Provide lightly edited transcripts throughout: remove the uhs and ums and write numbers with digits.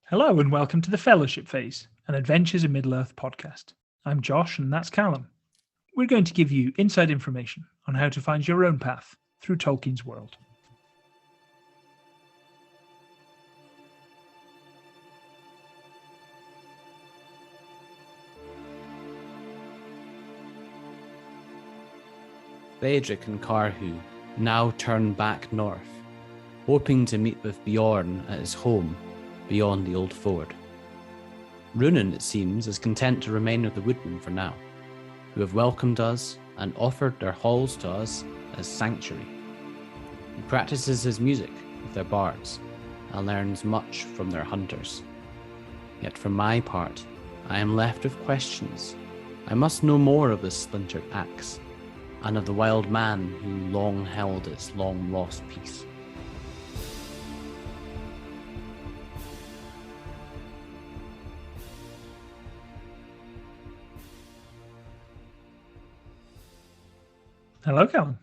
Hello and welcome to the Fellowship Phase, an Adventures in Middle-earth podcast. I'm Josh and that's Callum. We're going to give you inside information on how to find your own path through Tolkien's world. Theodric and Carhu now turn back north, hoping to meet with Beorn at his home beyond the Old Ford. Runan, it seems, is content to remain with the Woodmen for now, who have welcomed us and offered their halls to us as sanctuary. He practices his music with their bards and learns much from their hunters. Yet for my part, I am left with questions. I must know more of this splintered axe, and of the wild man who long held its long-lost peace. Hello, Callum.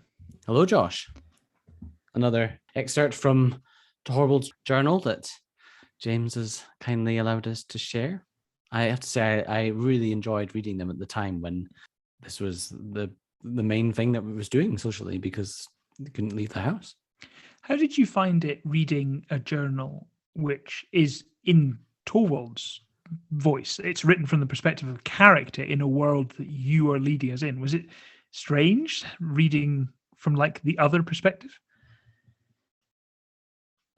Hello, Josh. Another excerpt from Torvald's journal that James has kindly allowed us to share. I have to say, I really enjoyed reading them at the time when this was the main thing that we was doing socially because we couldn't leave the house. How did you find it reading a journal which is in Torvald's voice? It's written from the perspective of a character in a world that you are leading us in. Was it strange reading from like the other perspective?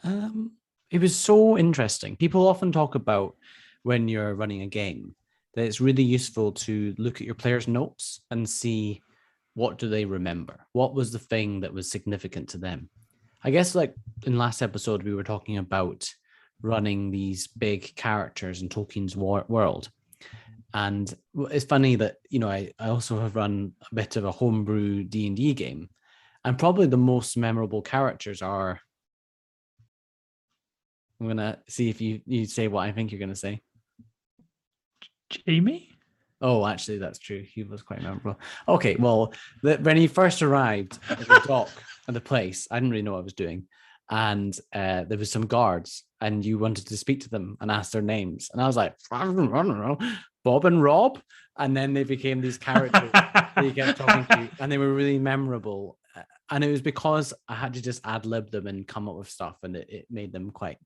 It was so interesting. People often talk about when you're running a game that it's really useful to look at your players' notes and see what do they remember? What was the thing that was significant to them? I guess like in last episode, we were talking about running these big characters in Tolkien's world. And it's funny that, you know, I also have run a bit of a homebrew D&D game. And probably the most memorable characters are... I'm going to see if you say what I think you're going to say. Jamie? Oh, actually, that's true. He was quite memorable. Okay, well, when he first arrived at the dock at the place, I didn't really know what I was doing. And there was some guards, and you wanted to speak to them and ask their names. And I was like, I don't know, Bob and Rob. And then they became these characters that you kept talking to, and they were really memorable. And it was because I had to just ad-lib them and come up with stuff, and it made them quite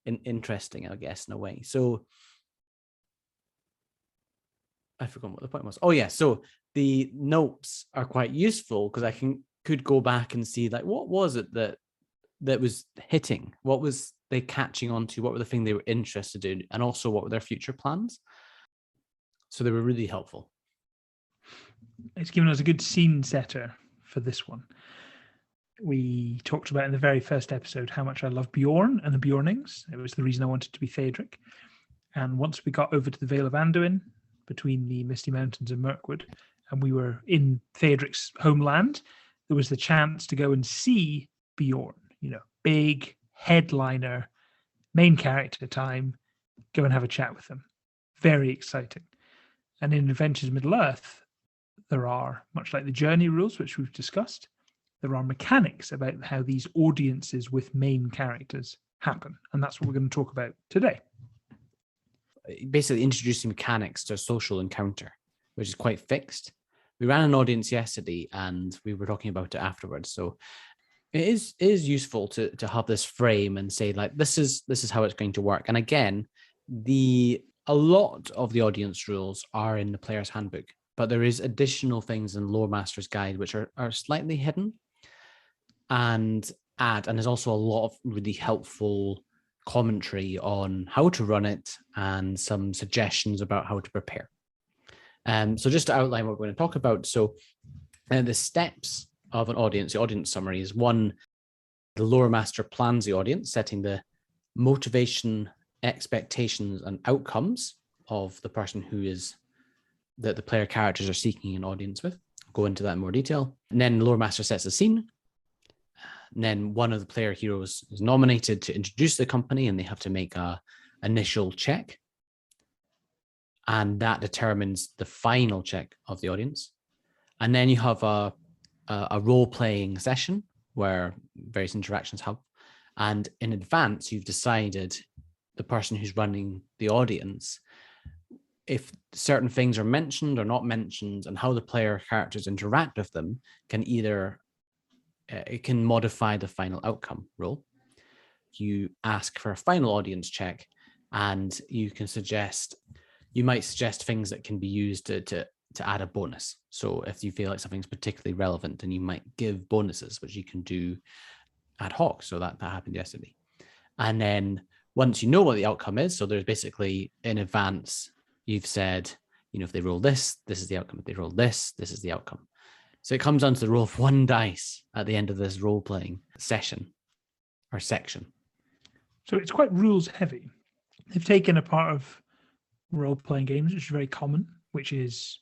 interesting, I guess, in a way. So I forgot what the point was. Oh yeah, so the notes are quite useful because I could go back and see like what was it that was hitting, what was they catching on to, what were the things they were interested in, and also what were their future plans. So they were really helpful. It's given us a good scene setter for this one. We talked about in the very first episode how much I love Beorn and the Beornings. It was the reason I wanted to be Theodric. And once we got over to the Vale of Anduin, between the Misty Mountains and Mirkwood, and we were in Theodric's homeland, there was the chance to go and see Beorn, you know, big headliner, main character time, go and have a chat with them. Very exciting. And in Adventures in Middle-earth, there are, much like the journey rules, which we've discussed, there are mechanics about how these audiences with main characters happen. And that's what we're going to talk about today. Basically introducing mechanics to a social encounter, which is quite fixed. We ran an audience yesterday and we were talking about it afterwards. So it is useful to have this frame and say like, this is how it's going to work. And again, a lot of the audience rules are in the player's handbook, but there is additional things in Loremaster's guide, which are slightly hidden and there's also a lot of really helpful commentary on how to run it and some suggestions about how to prepare. So just to outline what we're going to talk about. So the steps of an audience, the audience summary is one, the Loremaster plans the audience, setting the motivation, expectations, and outcomes of the person who is that the player characters are seeking an audience with. I'll go into that in more detail. And then the Loremaster sets the scene. And then one of the player heroes is nominated to introduce the company, and they have to make a initial check. And that determines the final check of the audience. And then you have a role-playing session where various interactions happen. And in advance, you've decided the person who's running the audience, if certain things are mentioned or not mentioned, and how the player characters interact with them can either it can modify the final outcome roll. You ask for a final audience check, and you might suggest things that can be used to add a bonus. So if you feel like something's particularly relevant, then you might give bonuses, which you can do ad hoc. So that happened yesterday. And then once you know what the outcome is, so there's basically in advance, you've said, if they roll this, this is the outcome. If they roll this, this is the outcome. So it comes down to the roll of 1 dice at the end of this role-playing session or section. So it's quite rules heavy. They've taken a part of role-playing games, which is very common, which is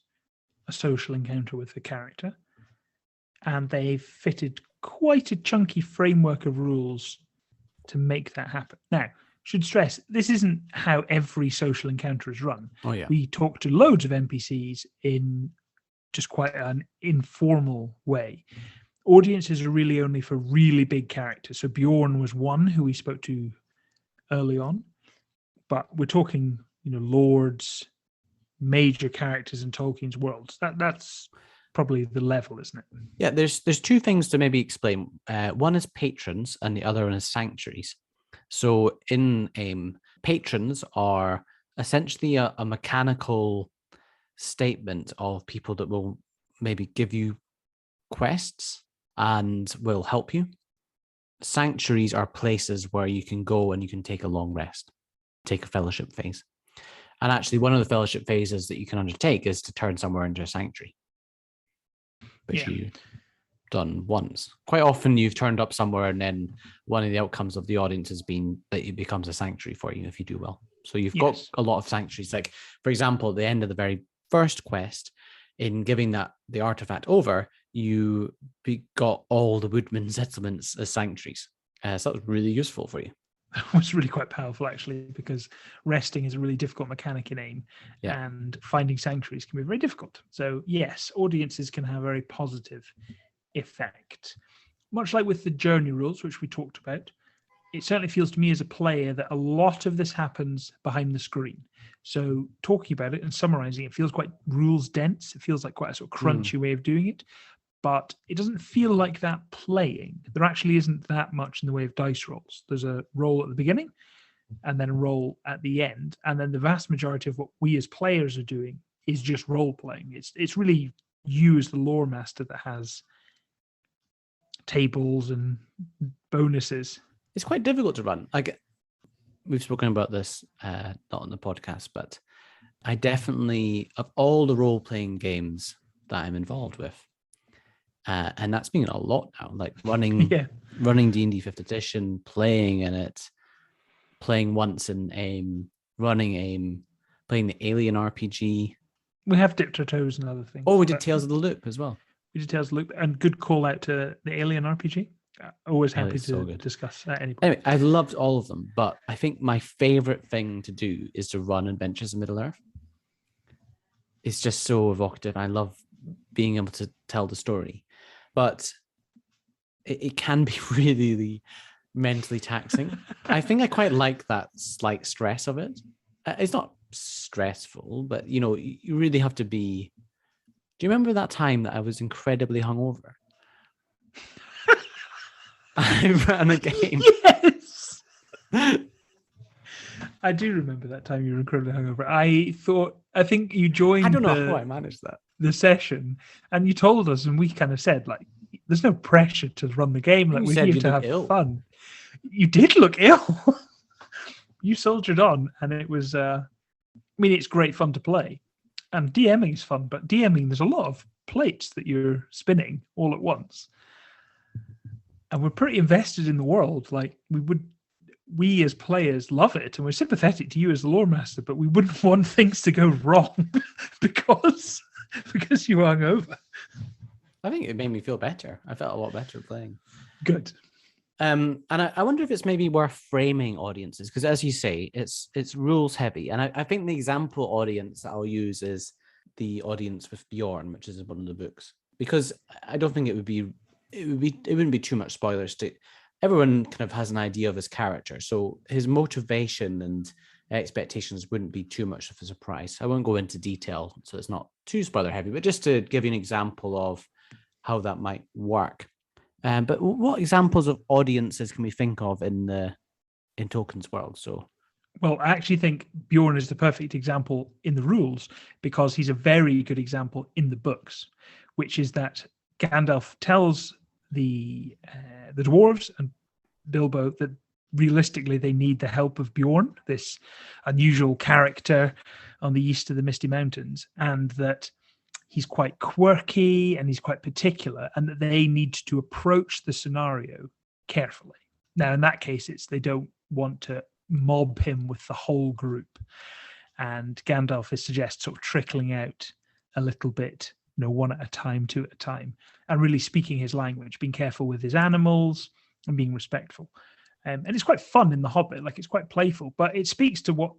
a social encounter with the character. And they've fitted quite a chunky framework of rules to make that happen. Now, should stress, this isn't how every social encounter is run. Oh, yeah. We talk to loads of NPCs in just quite an informal way. Audiences are really only for really big characters. So Beorn was one who we spoke to early on, but we're talking, lords, major characters in Tolkien's worlds. That's probably the level, isn't it? Yeah, there's 2 things to maybe explain. One is patrons, and the other one is sanctuaries. So in AiME, patrons are essentially a mechanical statement of people that will maybe give you quests and will help you. Sanctuaries are places where you can go and you can take a long rest, take a fellowship phase. And actually, one of the fellowship phases that you can undertake is to turn somewhere into a sanctuary, which you've done once. Quite often you've turned up somewhere and then one of the outcomes of the audience has been that it becomes a sanctuary for you if you do well. So you've got a lot of sanctuaries. Like, for example, at the end of the very first quest, in giving the artifact over, you got all the woodman settlements as sanctuaries. So that was really useful for you. It was really quite powerful, actually, because resting is a really difficult mechanic in AiME, and finding sanctuaries can be very difficult. So yes, audiences can have a very positive effect. Much like with the journey rules, which we talked about, it certainly feels to me as a player that a lot of this happens behind the screen. So talking about it and summarizing, it feels quite rules dense. It feels like quite a sort of crunchy way of doing it, but it doesn't feel like that playing. There actually isn't that much in the way of dice rolls. There's a roll at the beginning and then a roll at the end. And then the vast majority of what we as players are doing is just role playing. It's really you as the Loremaster that has tables and bonuses. It's quite difficult to run. Like, we've spoken about this, not on the podcast, but I definitely, of all the role-playing games that I'm involved with, and that's been a lot now, like running D&D 5th edition, playing in it, playing once in AiME, running AiME, playing the Alien RPG. We have dipped our toes in other things. Oh, we did Tales of the Loop as well. We did Tales of the Loop, and good call out to the Alien RPG. Always happy to discuss at any point. Anyway, I've loved all of them, but I think my favorite thing to do is to run Adventures in Middle-earth. It's just so evocative. I love being able to tell the story, but it can be really mentally taxing. I think I quite like that slight stress of it. It's not stressful, but you really have to be. Do you remember that time that I was incredibly hungover? I ran a game. Yes. I do remember that time you were incredibly hungover. I think you joined. I don't know how I managed that. The session, and you told us, and we kind of said, like, there's no pressure to run the game. Like, we're here to have fun. You did look ill. You soldiered on, and it was. It's great fun to play, and DMing is fun. But DMing, there's a lot of plates that you're spinning all at once. And we're pretty invested in the world. Like, we as players love it, and we're sympathetic to you as the Loremaster, but we wouldn't want things to go wrong because you hung over. I think it made me feel better. I felt a lot better playing. Good. And I wonder if it's maybe worth framing audiences, because as you say, it's rules heavy. And I think the example audience that I'll use is the audience with Beorn, which is one of the books, because I don't think it wouldn't be too much spoilers to everyone kind of has an idea of his character. So his motivation and expectations wouldn't be too much of a surprise. I won't go into detail, so it's not too spoiler heavy, but just to give you an example of how that might work. But what examples of audiences can we think of in Tolkien's world? So, well, I actually think Beorn is the perfect example in the rules because he's a very good example in the books, which is that Gandalf tells the dwarves and Bilbo that realistically they need the help of Beorn, this unusual character on the east of the Misty Mountains, and that he's quite quirky and he's quite particular, and that they need to approach the scenario carefully. Now, in that case, they don't want to mob him with the whole group. And Gandalf suggests sort of trickling out a little bit, one at a time, two at a time, and really speaking his language, being careful with his animals and being respectful. And it's quite fun in The Hobbit, like it's quite playful, but it speaks to what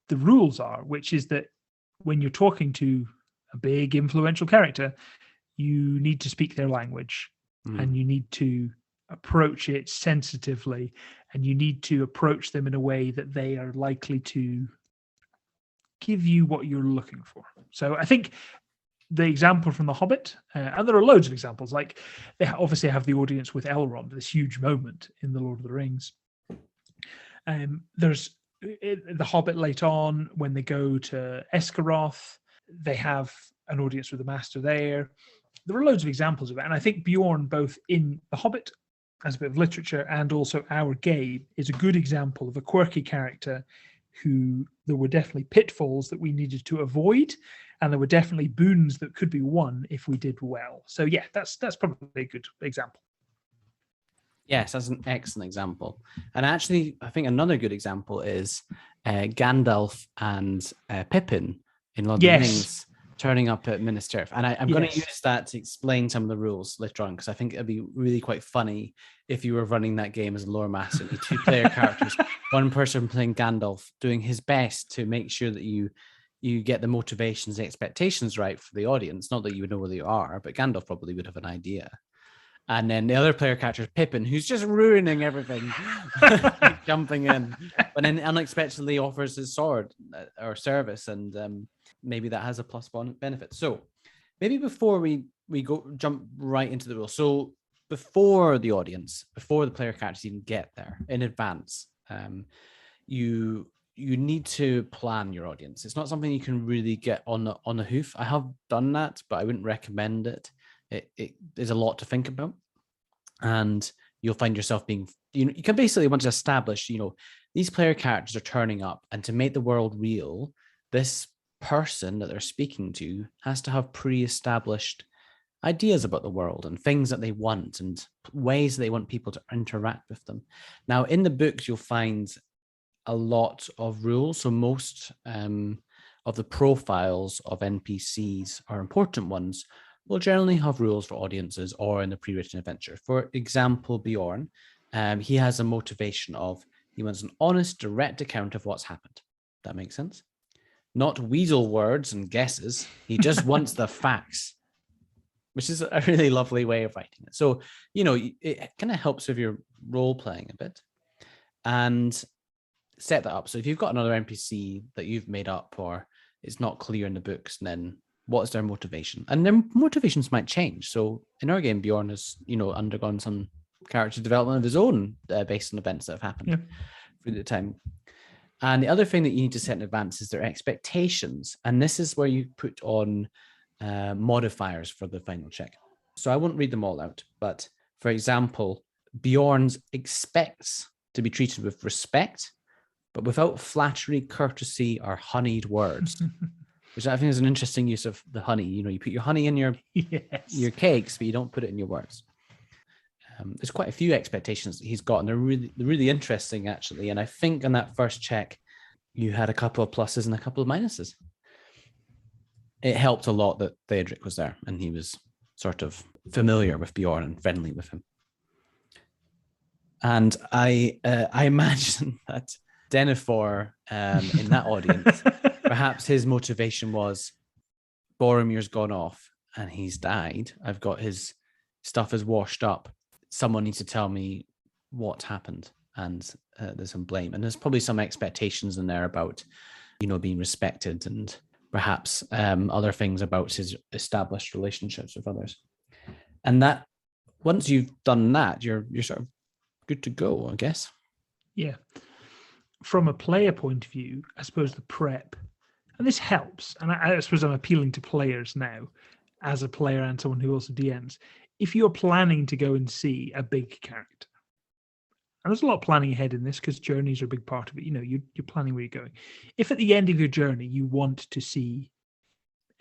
the rules are, which is that when you're talking to a big influential character, you need to speak their language and you need to approach it sensitively, and you need to approach them in a way that they are likely to give you what you're looking for. So I think the example from The Hobbit, and there are loads of examples, like they obviously have the audience with Elrond, this huge moment in The Lord of the Rings. There's The Hobbit later on, when they go to Esgaroth, they have an audience with the Master there. There are loads of examples of it. And I think Beorn, both in The Hobbit as a bit of literature and also Our Game, is a good example of a quirky character who there were definitely pitfalls that we needed to avoid, and there were definitely boons that could be won if we did well. So yeah, that's probably a good example. Yes, that's an excellent example. And actually, I think another good example is Gandalf and Pippin in Lord of the Rings turning up at Minas Tirith. And I'm going to use that to explain some of the rules later on, because I think it'd be really quite funny if you were running that game as a Loremaster, the two-player characters, one person playing Gandalf, doing his best to make sure that you get the motivations and expectations right for the audience. Not that you would know where they are, but Gandalf probably would have an idea. And then the other player character is Pippin, who's just ruining everything, jumping in, but then unexpectedly offers his sword or service, and maybe that has a plus one benefit. So maybe before we jump right into the rules. So before the audience, before the player characters even get there, in advance, you need to plan your audience. It's not something you can really get on the hoof. I have done that, but I wouldn't recommend it. It is a lot to think about, and you'll find yourself being, you can basically want to establish, these player characters are turning up, and to make the world real, this person that they're speaking to has to have pre-established ideas about the world and things that they want and ways they want people to interact with them. Now, in the books, you'll find a lot of rules. So most of the profiles of NPCs or important ones will generally have rules for audiences or in the pre-written adventure. For example, Beorn, he has a motivation of he wants an honest, direct account of what's happened. That makes sense? Not weasel words and guesses. He just wants the facts, which is a really lovely way of writing it. So, it kind of helps with your role playing a bit and set that up. So if you've got another NPC that you've made up or it's not clear in the books, then what's their motivation? And their motivations might change. So in our game, Beorn has, undergone some character development of his own based on events that have happened through the time. And the other thing that you need to set in advance is their expectations. And this is where you put on modifiers for the final check. So I won't read them all out, but for example, Beorn expects to be treated with respect, but without flattery, courtesy, or honeyed words. Which I think is an interesting use of the honey. You put your honey in your cakes, but you don't put it in your words. There's quite a few expectations that he's got, and they're really interesting, actually. And I think on that first check, you had a couple of pluses and a couple of minuses. It helped a lot that Theodric was there, and he was sort of familiar with Beorn and friendly with him. And I imagine that Denethor in that audience, perhaps his motivation was Boromir's gone off and he's died. I've got his stuff is washed up. Someone needs to tell me what happened, and there's some blame, and there's probably some expectations in there about, being respected, and perhaps other things about his established relationships with others. And that once you've done that, you're sort of good to go, I guess. Yeah. From a player point of view, I suppose the prep, and this helps, and I suppose I'm appealing to players now as a player and someone who also DMs. If you're planning to go and see a big character, and there's a lot of planning ahead in this because journeys are a big part of it. You're planning where you're going. If at the end of your journey you want to see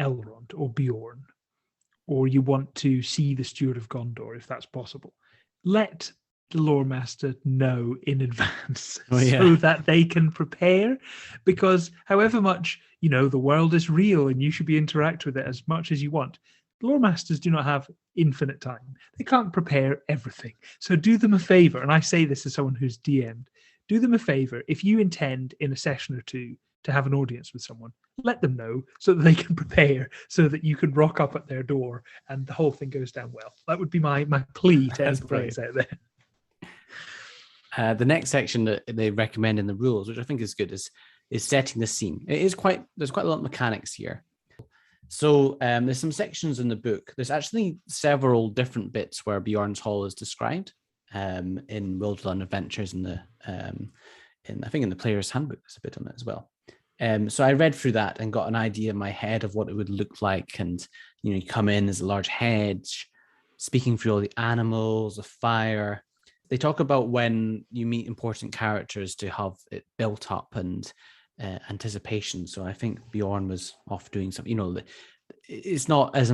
Elrond or Beorn, or you want to see the Steward of Gondor, if that's possible, let the Loremaster know in advance so that they can prepare. Because however much, the world is real and you should be interact with it as much as you want, Loremasters do not have infinite time. They can't prepare everything. So do them a favor, and I say this as someone who's DM'd, do them a favor. If you intend in a session or two to have an audience with someone, let them know so that they can prepare, so that you can rock up at their door and the whole thing goes down well. That would be my plea to any players out there. The next section that they recommend in the rules, which I think is good, is setting the scene. There's quite a lot of mechanics here. So there's some sections in the book. There's actually several different bits where Beorn's Hall is described in Wildland Adventures, in I think in the Player's Handbook. There's a bit on it as well. So I read through that and got an idea in my head of what it would look like. And you come in as a large hedge, speaking through all the animals, the fire. They talk about when you meet important characters to have it built up and anticipation. So I think Beorn was off doing something. It's not as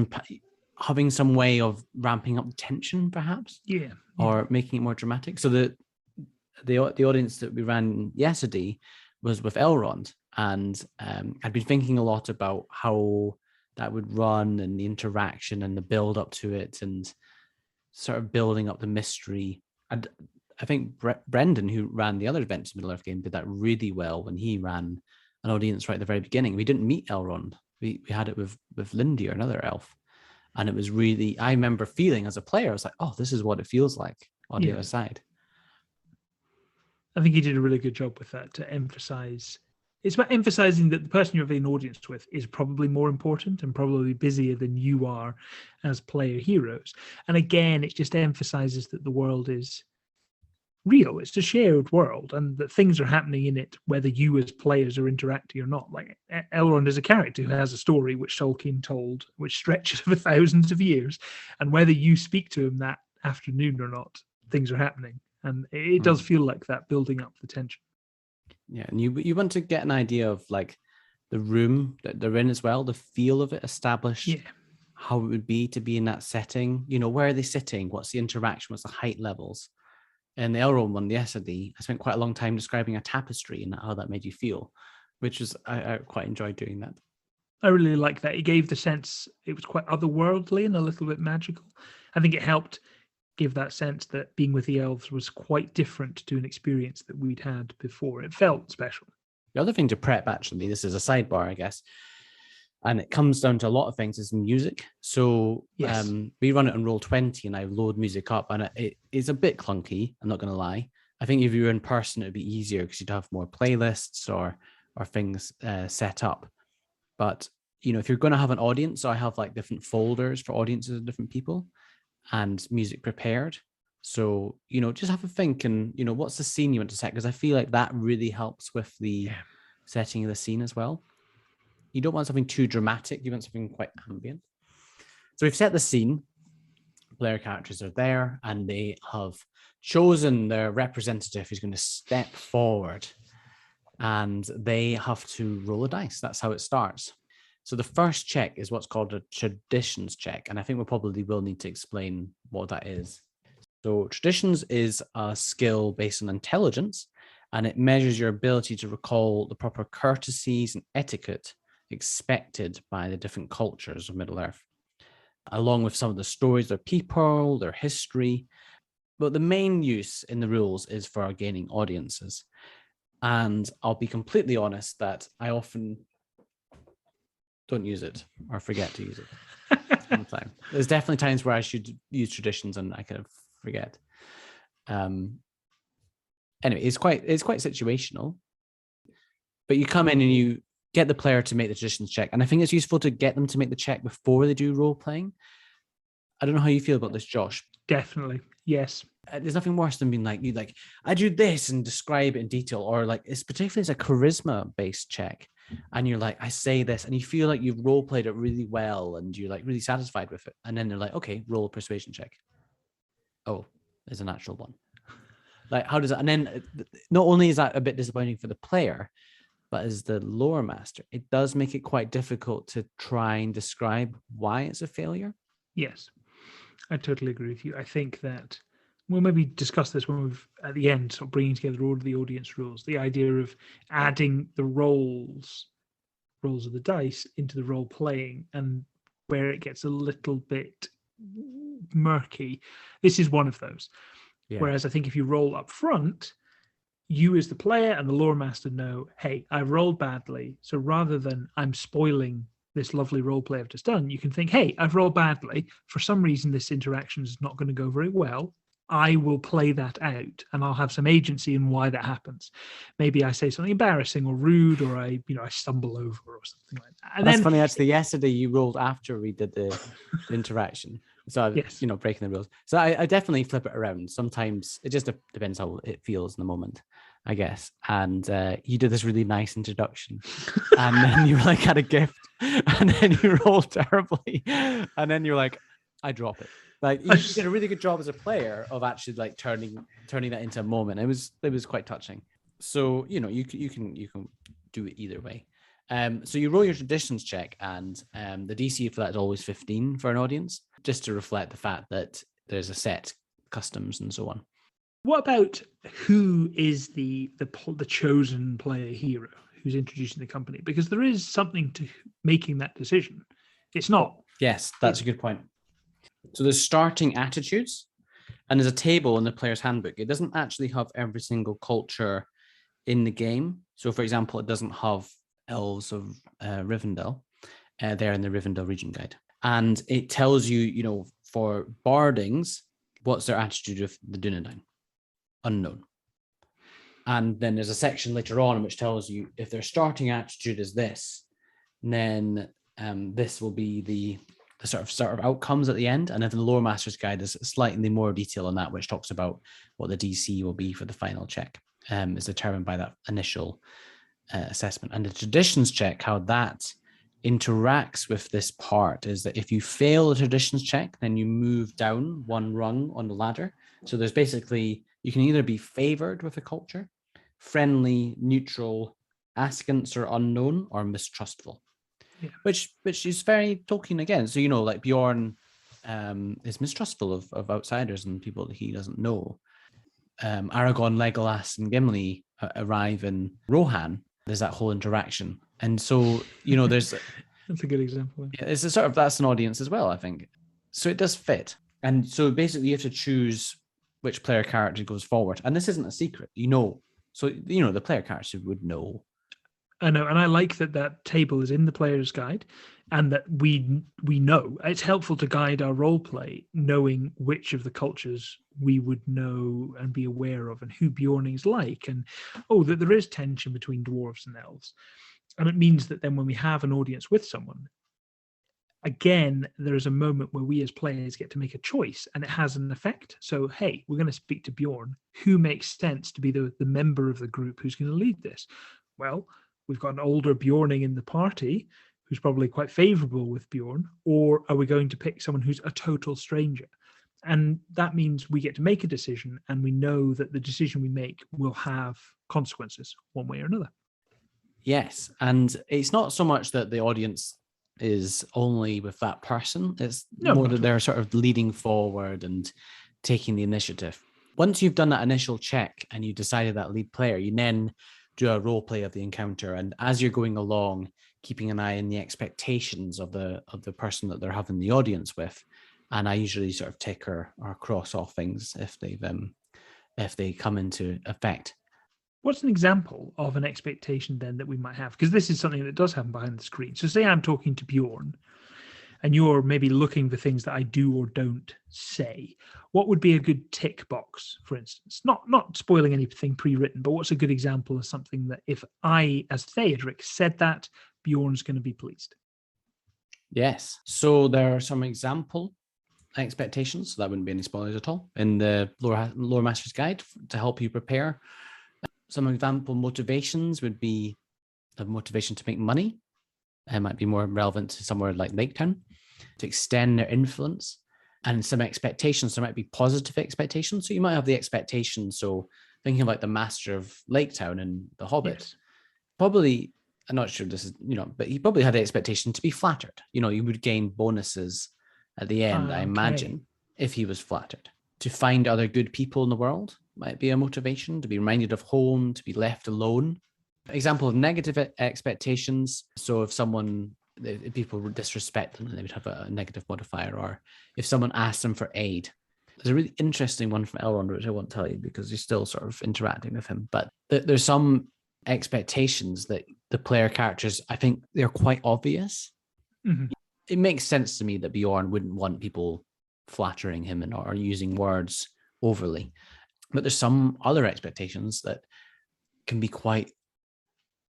having some way of ramping up the tension, perhaps, or making it more dramatic. So the audience that we ran yesterday was with Elrond, and I'd been thinking a lot about how that would run and the interaction and the build up to it, and sort of building up the mystery. And I think Brendan, who ran the other events in Middle-earth game, did that really well when he ran an audience right at the very beginning. We didn't meet Elrond. We had it with Lindy, or another elf. And it was really, I remember feeling as a player, I was like, oh, this is what it feels like on the other side. I think he did a really good job with that, to emphasize. It's about emphasizing that the person you're having an audience with is probably more important and probably busier than you are as player heroes. And again, it just emphasizes that the world is real. It's a shared world, and that things are happening in it, whether you as players are interacting or not. Like Elrond is a character who has a story which Tolkien told, which stretches over thousands of years. And whether you speak to him that afternoon or not, things are happening. And it does feel like that, building up the tension. Yeah, and you want to get an idea of like the room that they're in as well, the feel of it, establish how it would be to be in that setting. Where are they sitting? What's the interaction? What's the height levels? And the Elrond one yesterday, I spent quite a long time describing a tapestry and how that made you feel, which is, I quite enjoyed doing that. I really like that. It gave the sense it was quite otherworldly and a little bit magical. I think it helped give that sense that being with the elves was quite different to an experience that we'd had before. It felt special. The other thing to prep, actually, this is a sidebar, I guess, and it comes down to a lot of things, is music. So we run it on Roll20 and I load music up, and it is a bit clunky, I'm not going to lie. I think if you were in person, it'd be easier because you'd have more playlists or things set up. But, if you're going to have an audience, so I have like different folders for audiences of different people and music prepared. So, just have a think and, what's the scene you want to set? Because I feel like that really helps with the setting of the scene as well. You don't want something too dramatic. You want something quite ambient. So we've set the scene. Player characters are there and they have chosen their representative who's going to step forward, and they have to roll a dice. That's how it starts. So the first check is what's called a traditions check. And I think we probably will need to explain what that is. So traditions is a skill based on intelligence, and it measures your ability to recall the proper courtesies and etiquette expected by the different cultures of Middle-earth, along with some of the stories, their people, their history. But the main use in the rules is for gaining audiences. And I'll be completely honest that I often don't use it or forget to use it. Sometime. There's definitely times where I should use traditions and I kind of forget. anyway, it's quite situational. But you come in and you get the player to make the traditions check. And I think it's useful to get them to make the check before they do role playing. I don't know how you feel about this, Josh. Definitely. Yes. There's nothing worse than being like, I do this and describe it in detail, or like, it's particularly as a charisma based check. And you're like, I say this, and you feel like you've role played it really well and you're like really satisfied with it. And then they're like, okay, roll a persuasion check. Oh, there's a natural one. Like, how does that? And then not only is that a bit disappointing for the player, but as the Loremaster, it does make it quite difficult to try and describe why it's a failure. Yes, I totally agree with you. I think that we'll maybe discuss this when we've at the end, sort of bringing together all of the audience rules. The idea of adding the rolls of the dice into the role playing, and where it gets a little bit murky. This is one of those. Yeah. Whereas I think if you roll up front, you as the player and the Loremaster know, hey, I rolled badly. So rather than I'm spoiling this lovely role play I've just done, you can think, hey, I've rolled badly. For some reason, this interaction is not going to go very well. I will play that out and I'll have some agency in why that happens. Maybe I say something embarrassing or rude, or I stumble over or something like that. And that's funny, actually. Yesterday you rolled after we did the interaction. So, yes. Breaking the rules. So I definitely flip it around. Sometimes it just depends how it feels in the moment, I guess. And you did this really nice introduction. And then you were like, had a gift. And then you rolled terribly. And then you're like, I drop it. Like, you did a really good job as a player of actually like turning that into a moment. It was quite touching. So, you can do it either way. So you roll your traditions check, and the DC for that is always 15 for an audience, just to reflect the fact that there's a set customs and so on. What about who is the chosen player hero who's introducing the company? Because there is something to making that decision. It's not. Yes, that's a good point. So there's starting attitudes, and there's a table in the player's handbook. It doesn't actually have every single culture in the game. So, for example, it doesn't have elves of Rivendell. They're in the Rivendell region guide. And it tells you, for bardings, what's their attitude of the Dunedain? Unknown. And then there's a section later on which tells you if their starting attitude is this, then this will be the sort of outcomes at the end. And then the Loremaster's guide is slightly more detail on that, which talks about what the DC will be for the final check. Is determined by that initial assessment. And the traditions check, how that interacts with this part, is that if you fail the traditions check, then you move down one rung on the ladder. So there's basically, you can either be favored with a culture, friendly, neutral, askance or unknown, or mistrustful. Yeah. Which is very Tolkien again. So, like Beorn is mistrustful of outsiders and people that he doesn't know. Aragorn, Legolas, and Gimli arrive in Rohan. There's that whole interaction, and so there's that's a good example. Yeah, it's that's an audience as well, I think. So it does fit, and so basically you have to choose which player character goes forward, and this isn't a secret, So the player character would know. I know, and I like that table is in the player's guide, and that we know it's helpful to guide our role play, knowing which of the cultures we would know and be aware of, and who Beorning's like, and that there is tension between dwarves and elves, and it means that then when we have an audience with someone, again, there is a moment where we as players get to make a choice, and it has an effect. So, hey, we're going to speak to Beorn. Who makes sense to be the member of the group who's going to lead this? Well, we've got an older Beorning in the party who's probably quite favorable with Beorn, or are we going to pick someone who's a total stranger? And that means we get to make a decision, and we know that the decision we make will have consequences one way or another. Yes, and it's not so much that the audience is only with that person. It's more that they're sort of leading forward and taking the initiative. Once you've done that initial check and you decided that lead player, you then do a role play of the encounter, and as you're going along, keeping an eye on the expectations of the person that they're having the audience with. And I usually sort of tick or cross off things if they come into effect. What's an example of an expectation then that we might have? Because this is something that does happen behind the screen. So say I'm talking to Beorn, and you're maybe looking for things that I do or don't say, what would be a good tick box, for instance? Not spoiling anything pre-written, but what's a good example of something that if I, as Theodric, said that, Beorn's going to be pleased? Yes. So there are some example expectations. So that wouldn't be any spoilers at all in the Loremaster's Guide to help you prepare. Some example motivations would be the motivation to make money. It might be more relevant to somewhere like Laketown, to extend their influence. And some expectations, there might be positive expectations. So you might have the expectation. So thinking about the master of Laketown and the Hobbit, Yes. probably, I'm not sure this is, but he probably had the expectation to be flattered. You would gain bonuses at the end, I imagine, if he was flattered. To find other good people in the world might be a motivation, to be reminded of home, to be left alone. Example of negative expectations. So if people disrespect them, they would have a negative modifier. Or if someone asks them for aid. There's a really interesting one from Elrond, which I won't tell you because you're still sort of interacting with him. But there's some expectations that the player characters, I think they're quite obvious. Mm-hmm. It makes sense to me that Beorn wouldn't want people flattering him or using words overly. But there's some other expectations that can be quite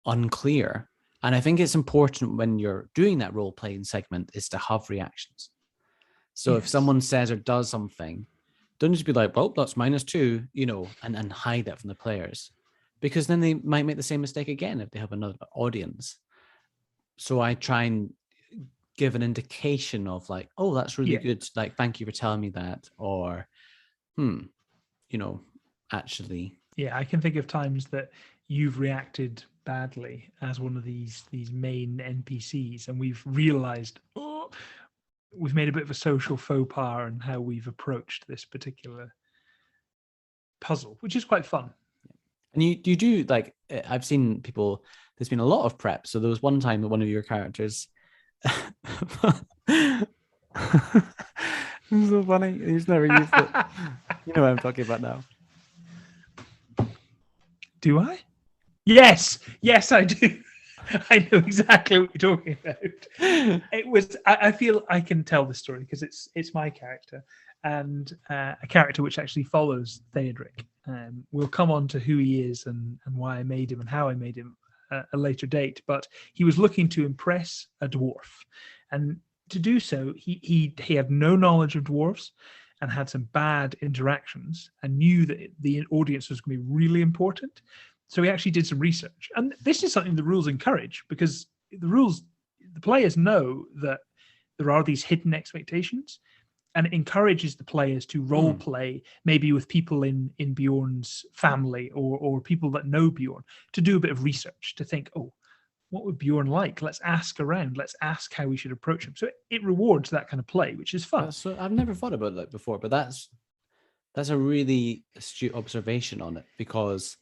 unclear. And I think it's important when you're doing that role-playing segment is to have reactions. So if someone says or does something, don't just be like, well, that's -2, and hide that from the players. Because then they might make the same mistake again if they have another audience. So I try and give an indication of like, oh, that's really good. Like, thank you for telling me that. Or, actually. Yeah, I can think of times that you've reacted badly as one of these main NPCs, and we've realized, we've made a bit of a social faux pas in how we've approached this particular puzzle, which is quite fun. And you do, like, I've seen people, there's been a lot of prep. So there was one time that one of your characters, this is so funny. He's never used it. You know what I'm talking about now. Do I? Yes, I do. I know exactly what you're talking about. It was. I feel I can tell the story because it's my character and a character which actually follows Theodric. We'll come on to who he is and why I made him and how I made him at a later date. But he was looking to impress a dwarf, and to do so, he had no knowledge of dwarves and had some bad interactions and knew that the audience was going to be really important. So he actually did some research. And this is something the rules encourage because the players know that there are these hidden expectations, and it encourages the players to role play maybe with people in Beorn's family or people that know Beorn, to do a bit of research, to think, oh, what would Beorn like? Let's ask around. Let's ask how we should approach him. So it rewards that kind of play, which is fun. So I've never thought about that before, but that's a really astute observation on it, because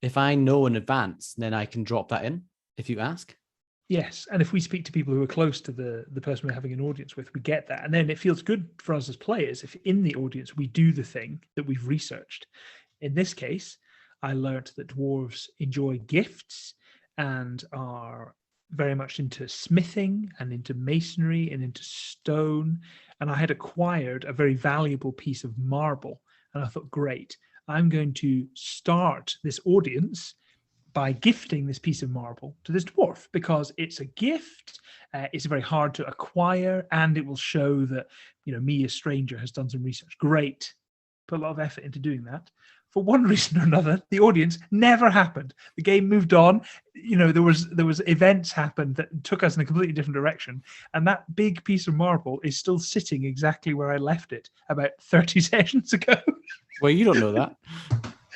if I know in advance, then I can drop that in if you ask. Yes, and if we speak to people who are close to the person we're having an audience with, we get that. And then it feels good for us as players if in the audience we do the thing that we've researched. In this case, I learned that dwarves enjoy gifts and are very much into smithing and into masonry and into stone. And I had acquired a very valuable piece of marble. And I thought, great, I'm going to start this audience by gifting this piece of marble to this dwarf because it's a gift. It's very hard to acquire, and it will show that me, a stranger, has done some research. Great, put a lot of effort into doing that. For one reason or another, the audience never happened. The game moved on. There was events happened that took us in a completely different direction, and that big piece of marble is still sitting exactly where I left it about 30 sessions ago. Well, you don't know that.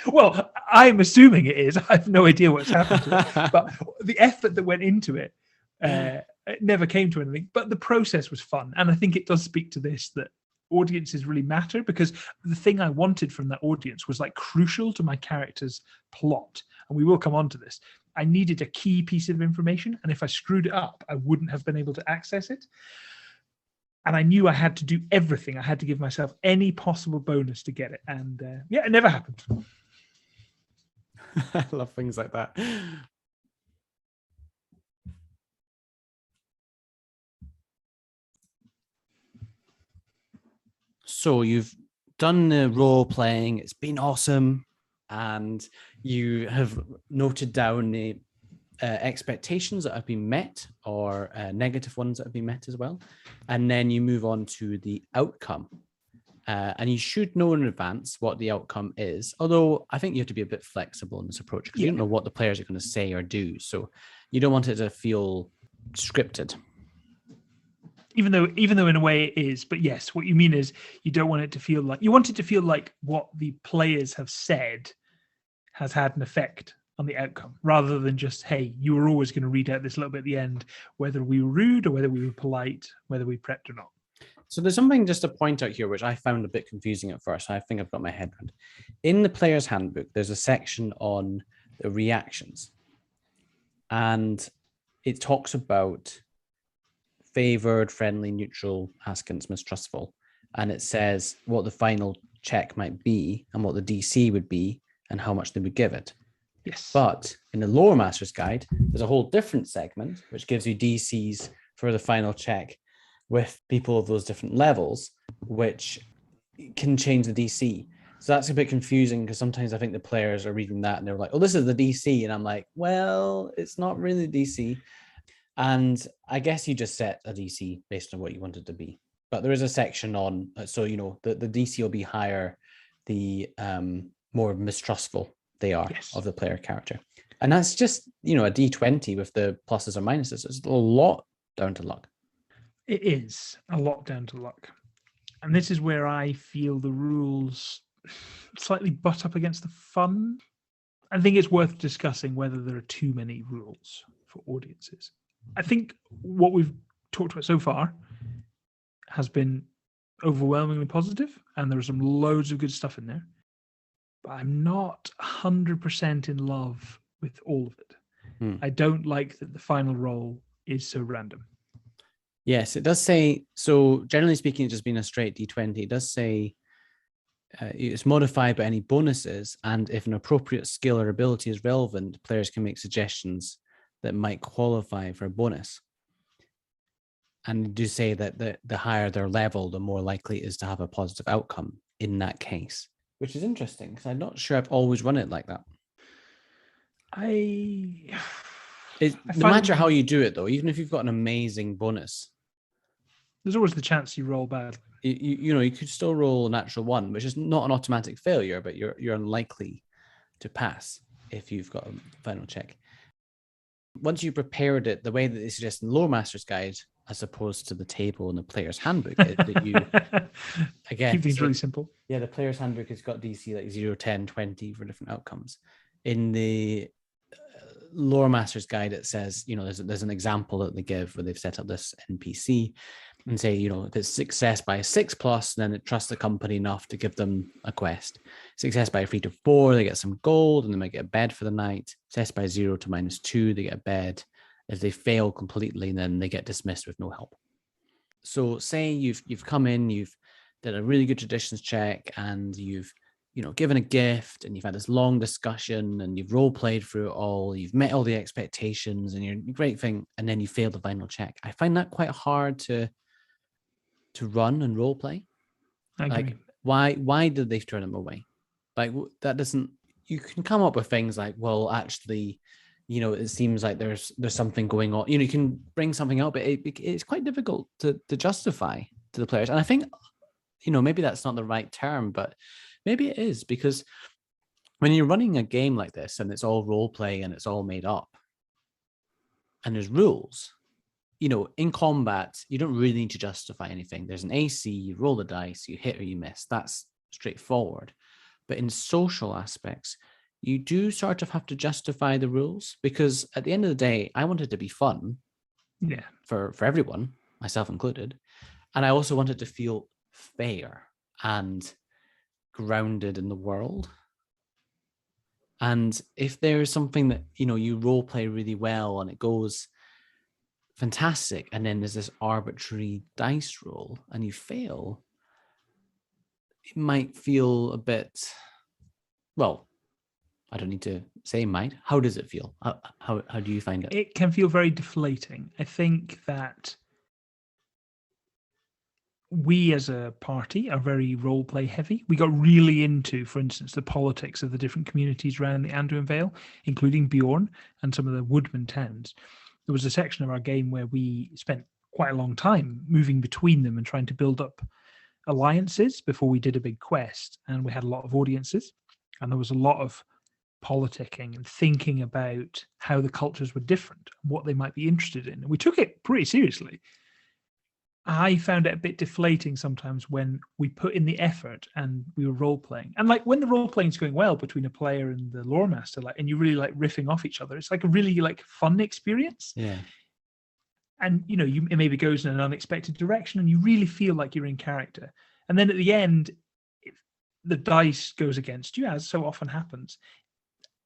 Well, I'm assuming it is. I have no idea what's happened to it. But the effort that went into it, it never came to anything. But the process was fun. And I think it does speak to this, that audiences really matter, because the thing I wanted from that audience was like crucial to my character's plot. And we will come on to this. I needed a key piece of information. And if I screwed it up, I wouldn't have been able to access it. And I knew I had to do everything. I had to give myself any possible bonus to get it. And it never happened. I love things like that. So you've done the role playing, it's been awesome, and you have noted down the expectations that have been met or negative ones that have been met as well. And then you move on to the outcome. And you should know in advance what the outcome is. Although I think you have to be a bit flexible in this approach because you don't know what the players are going to say or do. So you don't want it to feel scripted. Even though in a way it is, but yes, what you mean is you don't want it to feel like, you want it to feel like what the players have said has had an effect on the outcome, rather than just, hey, you were always going to read out this little bit at the end, whether we were rude or whether we were polite, whether we prepped or not. So there's something just to point out here, which I found a bit confusing at first. I think I've got my head around. In the player's handbook, there's a section on the reactions. And it talks about favored, friendly, neutral, askance, mistrustful. And it says what the final check might be and what the DC would be and how much they would give it. Yes. But in the Loremaster's guide, there's a whole different segment which gives you DCs for the final check with people of those different levels, which can change the DC. So that's a bit confusing because sometimes I think the players are reading that and they're like, oh, this is the DC. And I'm like, well, it's not really DC. And I guess you just set a DC based on what you want it to be. But there is a section on, so, you know, the DC will be higher, the more mistrustful they are of the player character. And that's just, you know, a D20 with the pluses or minuses. It's a lot down to luck. It is a lot down to luck. And this is where I feel the rules slightly butt up against the fun. I think it's worth discussing whether there are too many rules for audiences. I think what we've talked about so far has been overwhelmingly positive, and there are some loads of good stuff in there. But I'm not 100% in love with all of it. I don't like that the final roll is so random. Yes, it does say, so generally speaking, it's just been a straight D20. It does say it's modified by any bonuses, and if an appropriate skill or ability is relevant, players can make suggestions that might qualify for a bonus. And you do say that the higher their level, the more likely it is to have a positive outcome in that case, which is interesting because I'm not sure I've always run it like that. No matter how you do it, though, even if you've got an amazing bonus, there's always the chance you roll badly. You know, you could still roll a natural one, which is not an automatic failure, but you're unlikely to pass if you've got a final check. Once you prepared it, the way that they suggest in the Loremaster's guide, as opposed to the table in the player's handbook, is that you again keep things really simple. Yeah, the player's handbook has got DC like 0, 10, 20 for different outcomes. In the Loremaster's guide, it says, you know, there's an example that they give where they've set up this NPC and say, you know, if it's success by a 6+, then it trusts the company enough to give them a quest. Success by a 3 to 4, they get some gold and they might get a bed for the night. Success by 0 to -2, they get a bed. If they fail completely, then they get dismissed with no help. So say you've come in, you've did a really good traditions check, and you've, you know, given a gift, and you've had this long discussion, and you've role played through it all, you've met all the expectations, and you're a great thing, and then you fail the final check. I find that quite hard to run and role play. Like, why did they turn them away? Like, that doesn't. You can come up with things like, well, actually, you know, it seems like there's something going on. You know, you can bring something up, but it's quite difficult to justify to the players. And I think, you know, maybe that's not the right term, but maybe it is, because when you're running a game like this and it's all role play and it's all made up and there's rules, you know, in combat, you don't really need to justify anything. There's an AC, you roll the dice, you hit or you miss. That's straightforward. But in social aspects, you do sort of have to justify the rules, because at the end of the day, I want it to be fun for everyone, myself included. And I also want it to feel fair and grounded in the world. And if there's something that, you know, you role play really well and it goes fantastic, and then there's this arbitrary dice roll and you fail, it might feel a bit, well, I don't need to say might. How does it feel? How do you find it? It can feel very deflating. I think that we as a party are very role play heavy. We got really into, for instance, the politics of the different communities around the Anduin Vale, including Beorn and some of the woodman towns. There was a section of our game where we spent quite a long time moving between them and trying to build up alliances before we did a big quest. And we had a lot of audiences, and there was a lot of politicking and thinking about how the cultures were different and what they might be interested in. And we took it pretty seriously. I found it a bit deflating sometimes when we put in the effort and we were role playing. And like when the role playing is going well between a player and the Loremaster, like, and you really like riffing off each other, it's like a really like fun experience. Yeah. And it maybe goes in an unexpected direction, and you really feel like you're in character. And then at the end, the dice goes against you, as so often happens.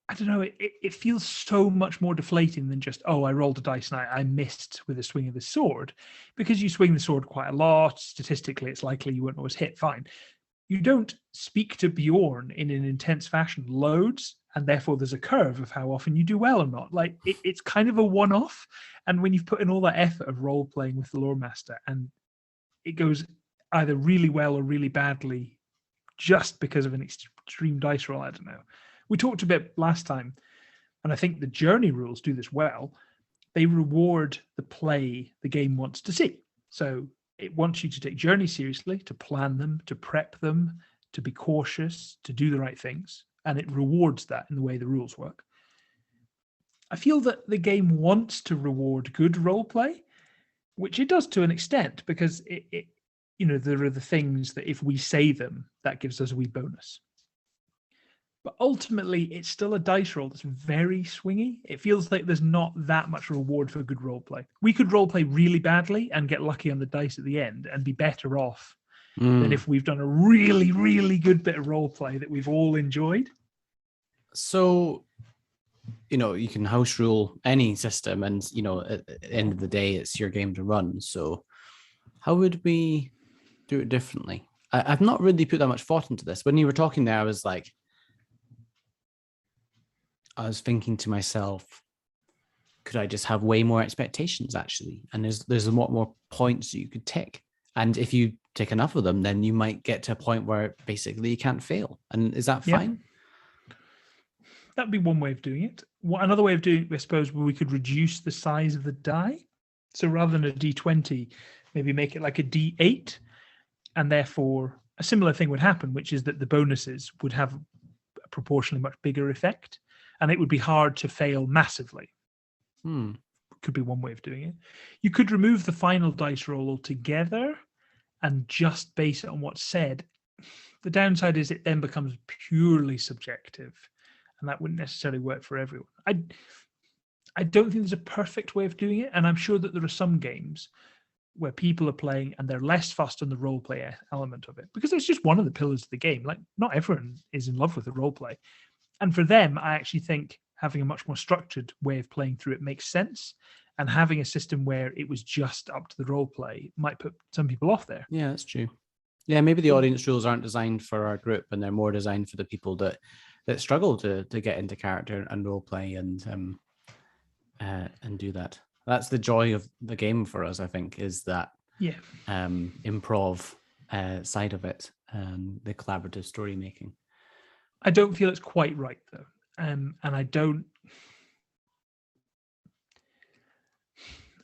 I don't know, it feels so much more deflating than just, oh, I rolled a dice and I missed with a swing of the sword. Because you swing the sword quite a lot, statistically, it's likely you won't always hit, fine. You don't speak to Beorn in an intense fashion loads, and therefore there's a curve of how often you do well or not. Like, it's kind of a one-off, and when you've put in all that effort of role-playing with the Loremaster, and it goes either really well or really badly just because of an extreme dice roll, I don't know. We talked a bit last time, and I think the journey rules do this well. They reward the play the game wants to see. So it wants you to take journeys seriously, to plan them, to prep them, to be cautious, to do the right things. And it rewards that in the way the rules work. I feel that the game wants to reward good role play, which it does to an extent, because there are the things that if we say them, that gives us a wee bonus. But ultimately, it's still a dice roll that's very swingy. It feels like there's not that much reward for good roleplay. We could roleplay really badly and get lucky on the dice at the end and be better off than if we've done a really, really good bit of roleplay that we've all enjoyed. So, you can house rule any system, and, at the end of the day, it's your game to run. So how would we do it differently? I've not really put that much thought into this. When you were talking there, I was thinking to myself, could I just have way more expectations, actually? And there's a lot more points that you could tick. And if you tick enough of them, then you might get to a point where basically you can't fail. And is that fine? That'd be one way of doing it. Another way of doing it, I suppose, we could reduce the size of the die. So rather than a D20, maybe make it like a D8. And therefore, a similar thing would happen, which is that the bonuses would have a proportionally much bigger effect. And it would be hard to fail massively. Could be one way of doing it. You could remove the final dice roll altogether and just base it on what's said. The downside is it then becomes purely subjective, and that wouldn't necessarily work for everyone. I don't think there's a perfect way of doing it, and I'm sure that there are some games where people are playing and they're less fussed on the role play element of it, because it's just one of the pillars of the game. Like, not everyone is in love with the role play. And for them, I actually think having a much more structured way of playing through it makes sense. And having a system where it was just up to the role play might put some people off there. Yeah, that's true. Yeah, maybe the audience rules aren't designed for our group, and they're more designed for the people that struggle to get into character and role play and do that. That's the joy of the game for us, I think, is that improv side of it, the collaborative story making. I don't feel it's quite right, though. And I don't...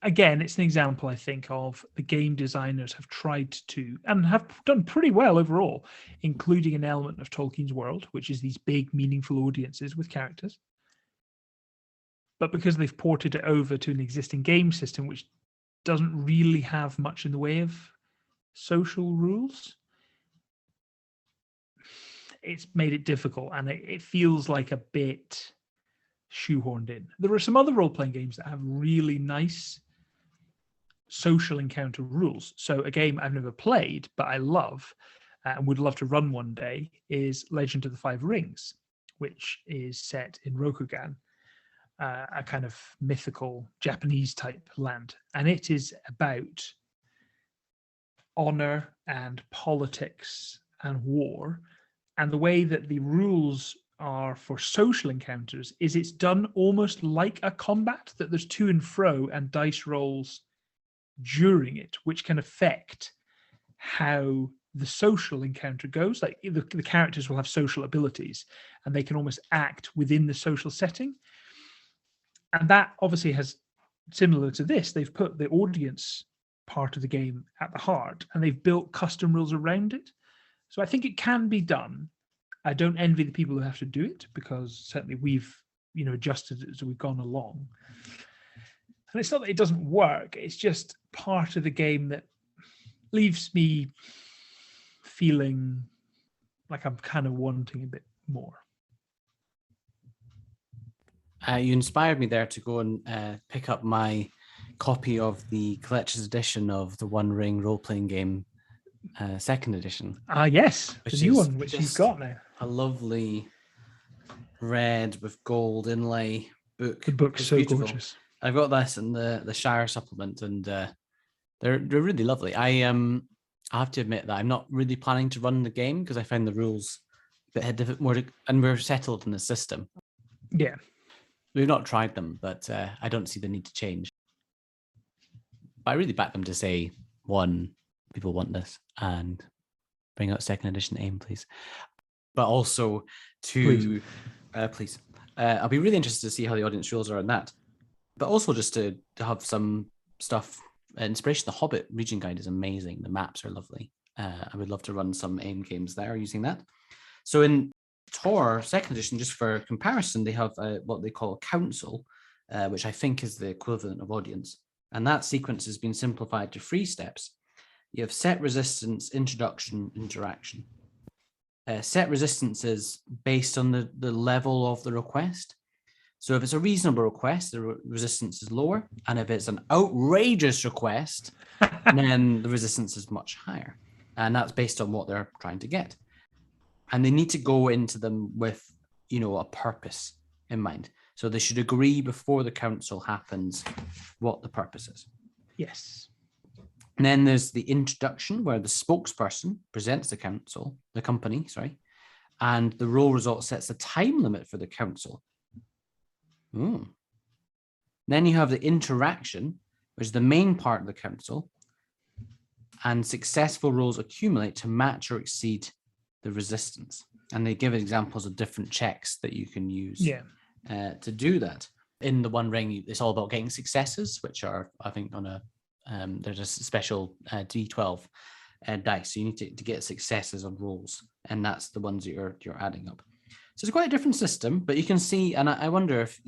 Again, it's an example, I think, of the game designers have tried to, and have done pretty well overall, including an element of Tolkien's world, which is these big, meaningful audiences with characters. But because they've ported it over to an existing game system, which doesn't really have much in the way of social rules, it's made it difficult, and it feels like a bit shoehorned in. There are some other role-playing games that have really nice social encounter rules. So a game I've never played, but I love and would love to run one day is Legend of the Five Rings, which is set in Rokugan, a kind of mythical Japanese type land. And it is about honor and politics and war. And the way that the rules are for social encounters is it's done almost like a combat, that there's to and fro and dice rolls during it, which can affect how the social encounter goes. Like the characters will have social abilities and they can almost act within the social setting. And that obviously has, similar to this, they've put the audience part of the game at the heart and they've built custom rules around it. So I think it can be done. I don't envy the people who have to do it, because certainly we've, adjusted it as we've gone along. And it's not that it doesn't work, it's just part of the game that leaves me feeling like I'm kind of wanting a bit more. You inspired me there to go and pick up my copy of the collector's edition of the One Ring role-playing game, second edition. Yes, the new one, which you've got now. A lovely red with gold inlay book. The book's so beautiful. Gorgeous. I've got this in the Shire supplement, and they're really lovely. I have to admit that I'm not really planning to run the game because I find the rules a bit more, and we're settled in the system. Yeah. We've not tried them, but I don't see the need to change. But I really back them to say, one, people want this, and bring out second edition AiME, please. But also to, please. I'll be really interested to see how the audience rules are on that. But also just to have some stuff, inspiration. The Hobbit region guide is amazing. The maps are lovely. I would love to run some AiME games there using that. So in Tor second edition, just for comparison, they have what they call a council, which I think is the equivalent of audience. And that sequence has been simplified to 3 steps. You have set, resistance, introduction, interaction. Set resistance is based on the level of the request. So if it's a reasonable request, the resistance is lower. And if it's an outrageous request, then the resistance is much higher. And that's based on what they're trying to get. And they need to go into them with, a purpose in mind. So they should agree before the council happens what the purpose is. Yes. And then there's the introduction, where the spokesperson presents the company, and the roll result sets a time limit for the council. Then you have the interaction, which is the main part of the council, and successful rolls accumulate to match or exceed the resistance. And they give examples of different checks that you can use to do that. In the One Ring, it's all about getting successes, which are, I think, on a there's a special D12 dice. So you need to get successes on rolls, and that's the ones that you're adding up. So it's quite a different system, but you can see, and I wonder if,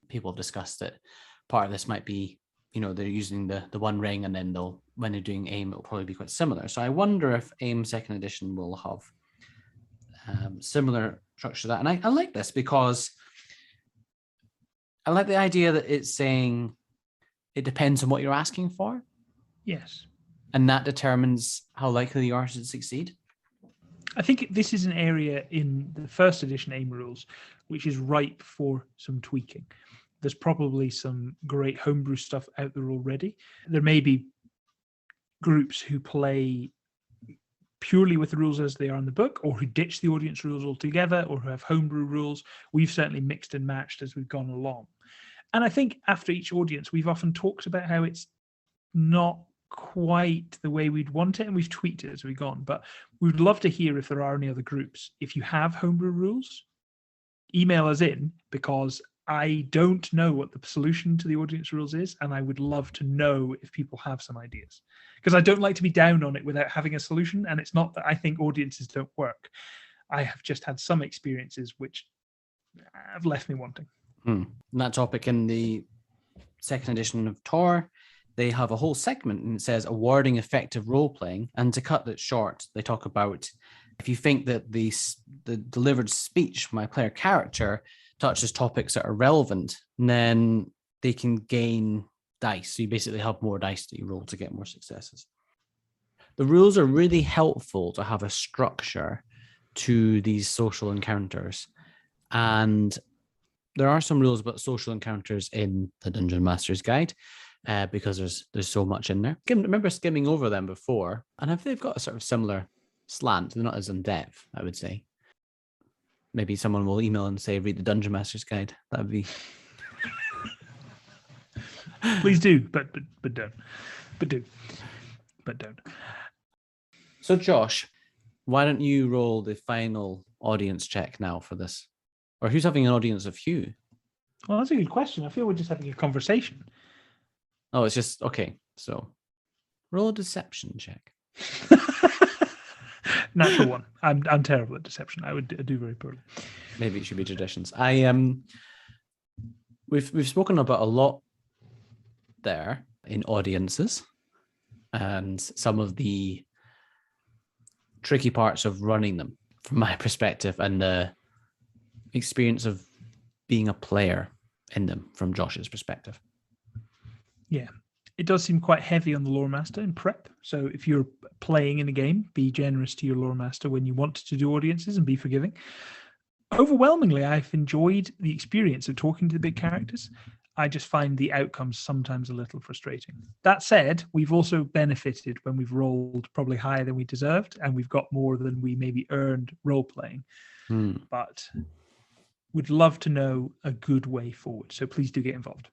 people have discussed that part of this might be, they're using the One Ring, and then when they're doing AiME, it'll probably be quite similar. So I wonder if AiME second edition will have similar structure to that. And I like this because I like the idea that it's saying it depends on what you're asking for. Yes. And that determines how likely you are to succeed. I think this is an area in the first edition AiME rules which is ripe for some tweaking. There's probably some great homebrew stuff out there already. There may be groups who play purely with the rules as they are in the book, or who ditch the audience rules altogether, or who have homebrew rules. We've certainly mixed and matched as we've gone along. And I think after each audience, we've often talked about how it's not quite the way we'd want it, and we've tweaked it as we've gone. But we'd love to hear if there are any other groups. If you have homebrew rules, email us in, because I don't know what the solution to the audience rules is, and I would love to know if people have some ideas. Because I don't like to be down on it without having a solution, and it's not that I think audiences don't work. I have just had some experiences which have left me wanting. And that topic in the second edition of Tor, they have a whole segment, and it says awarding effective role-playing. And to cut it short, they talk about if you think that the delivered speech from my player character touches topics that are relevant, then they can gain dice. So you basically have more dice that you roll to get more successes. The rules are really helpful to have a structure to these social encounters. And there are some rules about social encounters in the Dungeon Master's Guide, because there's so much in there. I remember skimming over them before, and if they've got a sort of similar slant, they're not as in-depth, I would say. Maybe someone will email and say, read the Dungeon Master's Guide. That would be... Please do, but don't. But do. But don't. So, Josh, why don't you roll the final audience check now for this? Or who's having an audience of Hugh? Well, that's a good question. I feel we're just having a conversation. Oh, it's just, okay. So, roll a deception check. Natural one. I'm terrible at deception. I do very poorly. Maybe it should be traditions. We've spoken about a lot there in audiences and some of the tricky parts of running them from my perspective and the experience of being a player in them from Josh's perspective. Yeah. It does seem quite heavy on the Loremaster in prep. So if you're playing in a game, be generous to your Loremaster when you want to do audiences and be forgiving. Overwhelmingly, I've enjoyed the experience of talking to the big characters. I just find the outcomes sometimes a little frustrating. That said, we've also benefited when we've rolled probably higher than we deserved, and we've got more than we maybe earned role-playing. But would love to know a good way forward. So please do get involved.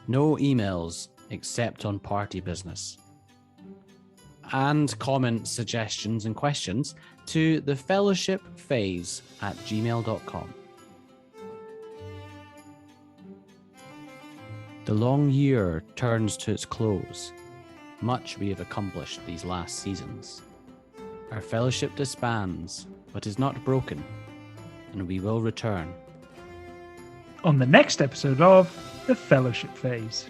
No emails except on party business. And comments, suggestions, and questions to thefellowshipphase@gmail.com. The long year turns to its close. Much we have accomplished these last seasons. Our fellowship disbands, but is not broken, and we will return On the next episode of The Fellowship Phase.